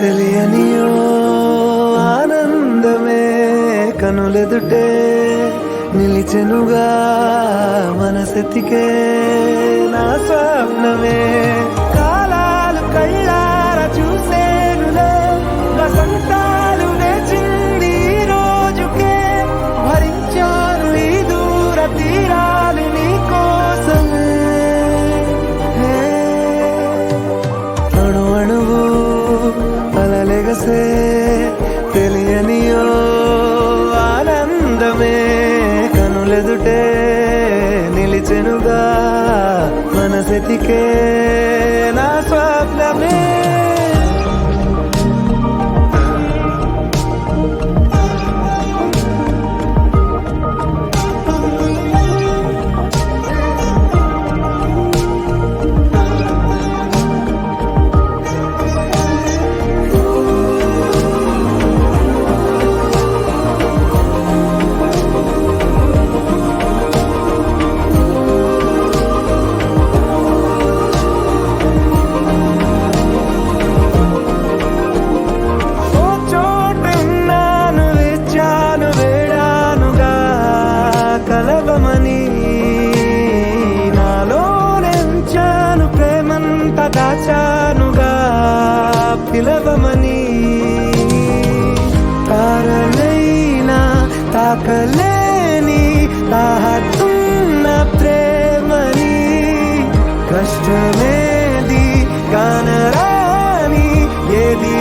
తెలియనియో ఆనందమే కనులెదుటే నిలిచెనుగా మనసెతికే నా స్వప్నమే కాలాలు కళ్ళార చూసేనులే వసంతాలు వేచింది ఈ రోజుకే భరించాను ఈ దూర తీరాలు నీ కోసమే అణు అణువు అలలెగసే తెలియనియో ఆనందమే కనులెదుటే నిలిచెనుగా మనసెతికే నా స్వప్నమే దాచానుగా పిలవమని తారలైనా తాకలేని తాహతున్న ప్రేమని కష్టమేది కానరాని ఏది